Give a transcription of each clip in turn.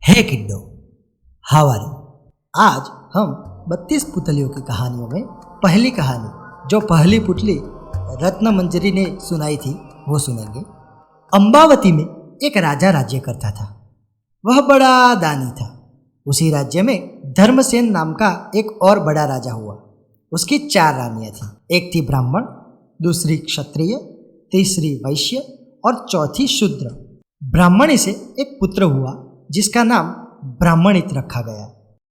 Hey kiddo, how are you. आज हम 32 पुतलियों की कहानियों में पहली कहानी जो पहली पुतली रत्न मंजरी ने सुनाई थी वो सुनेंगे। अम्बावती में एक राजा राज्य करता था। वह बड़ा दानी था। उसी राज्य में धर्मसेन नाम का एक और बड़ा राजा हुआ। उसकी 4 रानियां थीं। एक थी ब्राह्मण, दूसरी क्षत्रिय, तीसरी वैश्य और चौथी शूद्र। ब्राह्मणी से एक पुत्र हुआ जिसका नाम ब्राह्मणित रखा गया।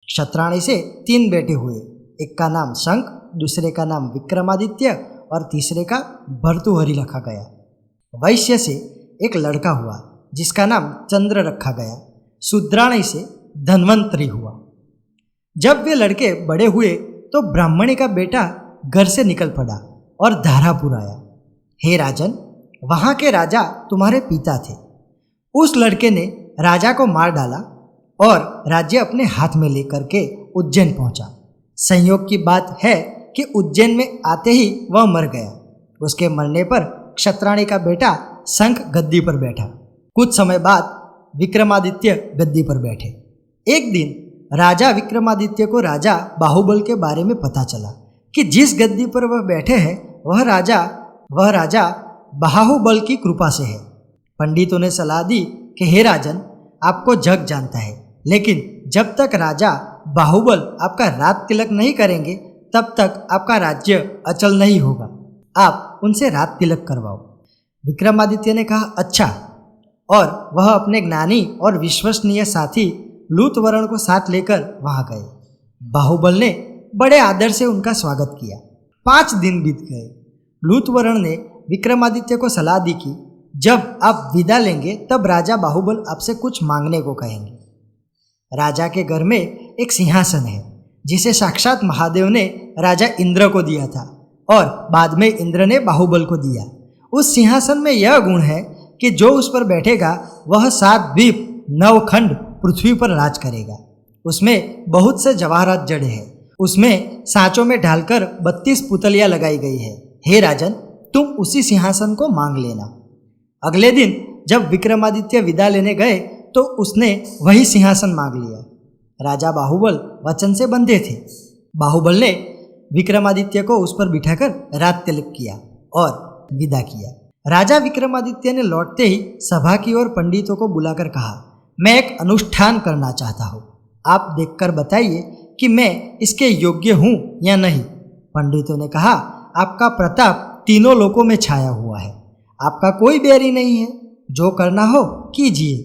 क्षत्राणी से 3 बेटे हुए। एक का नाम शंख, दूसरे का नाम विक्रमादित्य और तीसरे का भर्तृहरि रखा गया। वैश्य से एक लड़का हुआ जिसका नाम चंद्र रखा गया। शूद्राणी से धन्वंतरी हुआ। जब वे लड़के बड़े हुए तो ब्राह्मणी का बेटा घर से निकल पड़ा और धारापुर आया। हे राजन, वहाँ के राजा तुम्हारे पिता थे। उस लड़के ने राजा को मार डाला और राज्य अपने हाथ में लेकर के उज्जैन पहुंचा। संयोग की बात है कि उज्जैन में आते ही वह मर गया। उसके मरने पर क्षत्राणी का बेटा शंख गद्दी पर बैठा। कुछ समय बाद विक्रमादित्य गद्दी पर बैठे। एक दिन राजा विक्रमादित्य को राजा बाहुबल के बारे में पता चला कि जिस गद्दी पर वह बैठे हैं वह राजा बाहुबल की कृपा से है। पंडितों ने सलाह दी कि हे राजन, आपको जग जानता है, लेकिन जब तक राजा बाहुबल आपका रात तिलक नहीं करेंगे तब तक आपका राज्य अचल नहीं होगा। आप उनसे रात तिलक करवाओ। विक्रमादित्य ने कहा अच्छा, और वह अपने ज्ञानी और विश्वसनीय साथी लूतवर्ण को साथ लेकर वहां गए। बाहुबल ने बड़े आदर से उनका स्वागत किया। 5 दिन बीत गए। लूतवर्ण ने विक्रमादित्य को सलाह दी कि जब आप विदा लेंगे तब राजा बाहुबल आपसे कुछ मांगने को कहेंगे। राजा के घर में एक सिंहासन है जिसे साक्षात महादेव ने राजा इंद्र को दिया था और बाद में इंद्र ने बाहुबल को दिया। उस सिंहासन में यह गुण है कि जो उस पर बैठेगा वह 7 द्वीप 9 खंड पृथ्वी पर राज करेगा। उसमें बहुत से जवाहरात जड़े हैं। उसमें सांचों में ढालकर 32 पुतलियां लगाई गई है। हे राजन, तुम उसी सिंहासन को मांग लेना। अगले दिन जब विक्रमादित्य विदा लेने गए तो उसने वही सिंहासन मांग लिया। राजा बाहुबल वचन से बंधे थे। बाहुबल ने विक्रमादित्य को उस पर बिठाकर रात तिलक किया और विदा किया। राजा विक्रमादित्य ने लौटते ही सभा की ओर पंडितों को बुलाकर कहा, मैं एक अनुष्ठान करना चाहता हूँ। आप देखकर बताइए कि मैं इसके योग्य हूँ या नहीं। पंडितों ने कहा, आपका प्रताप तीनों लोकों में छाया हुआ है। आपका कोई बैरी नहीं है। जो करना हो कीजिए।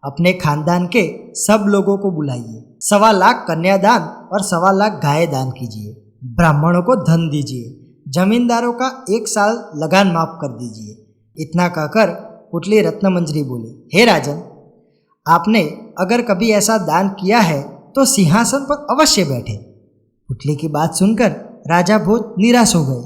अपने खानदान के सब लोगों को बुलाइए। 1.25 लाख कन्यादान और 1.25 लाख गाय दान कीजिए। ब्राह्मणों को धन दीजिए। जमींदारों का 1 साल लगान माफ कर दीजिए। इतना कहकर पुतली रत्नमंजरी बोली, हे राजन, आपने अगर कभी ऐसा दान किया है तो सिंहासन पर अवश्य बैठे। पुतली की बात सुनकर राजा बहुत निराश हो गए।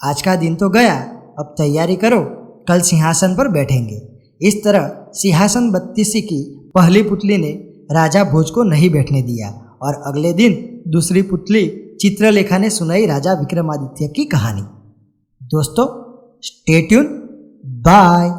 आज का दिन तो गया, अब तैयारी करो, कल सिंहासन पर बैठेंगे। इस तरह सिंहासन 32 की पहली पुतली ने राजा भोज को नहीं बैठने दिया और अगले दिन दूसरी पुतली चित्रलेखा ने सुनाई राजा विक्रमादित्य की कहानी। दोस्तों, स्टे ट्यून, बाय।